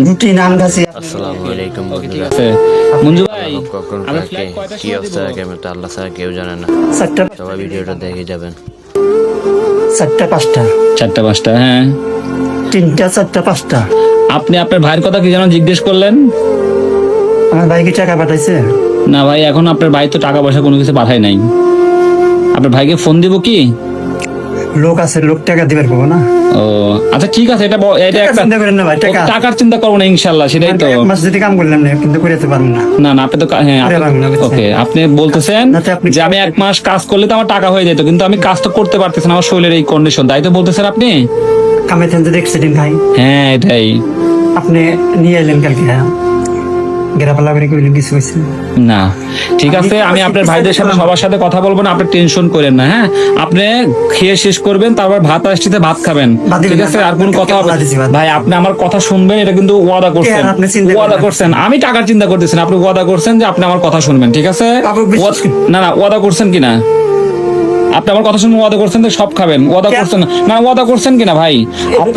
রুটি নান খাসি। আসসালামু আলাইকুম বন্ধুরা। মঞ্জু ভাই কখন আমরা কাকে ফ্লাইট কয়টার কি সময় অবস্থা দিব? কেমন তা আল্লাহ ছাড়া কেউ জানে না। চারটা সবাই ভিডিওটা দেখে যাবেন। চারটা পাঁচটা 4টা 5টা, হ্যাঁ। 3টা 4টা 5টা। আপনি আপনার ভাইয়ের কথা কি যেন জিজ্ঞেস করলেন? আমার ভাই কি টাকা পাঠাইছে? না ভাই, এখন আপনার ভাই তো টাকা পয়সা কোনো কিছু পাঠায় নাই। আপনার ভাইকে ফোন দিব কি? লোক আছে, লোক টাকা দিবার পাবো না। ও আচ্ছা, ঠিক আছে, এটা টাকা একটা চিন্তা করেন না ভাই, টাকা টাকার চিন্তা করবো না ইনশাল্লাহ, সেটাই তো। এক মাস যদি কাম করলাম না কিন্তু করে যেতে পারবো না। না না, আপনি তো হ্যাঁ, আরে বাংলা বুঝছেন। ওকে, আপনি বলতেছেন নাতে আপনি- যে আমি 1 মাস কাজ করলে তো আমার টাকা হয়ে যেত, কিন্তু আমি কাজ তো করতে পারতেছি না, আমার শরীরের এই কন্ডিশন, তাই তো বলতেছেন আপনি? কামে থেন যদি অ্যাক্সিডেন্ট হয়, হ্যাঁ এটাই। আপনি নিয়ে এলেন কালকে, হ্যাঁ গেরাপালা করে কইলেন কিছু হয়েছে? না ঠিক আছে, আমি আপনার ভাইদের সাথে সবার সাথে কথা বলবো না, আপনি টেনশন করেন না। হ্যাঁ, আপনি খেয়ে শেষ করবেন, তারপর ভাত আসছে ভাত খাবেন, বাদ দিবেন ঠিক না, আছে? আর কোন কথা হবে বাদ দিছি, বাদ। ভাই, আপনি আমার কথা শুনবেন, এটা কিন্তু ওয়াদা করছেন। আপনি চিন্তা করেন ওয়াদা না। করছেন, আমি টাকার চিন্তা করতেছি না, আপনি ওয়াদা করছেন যে আপনি আমার কথা শুনবেন, ঠিক আছে? বাবু, বিশ্বাস করি। না না, ওয়াদা করছেন কিনা? আপনি আমার কথা শুনবেন, ওয়াদা করছেন যে সব খাবেন, ওয়াদা করছেন না? না, ওয়াদা করছেন কিনা ভাই? আপনি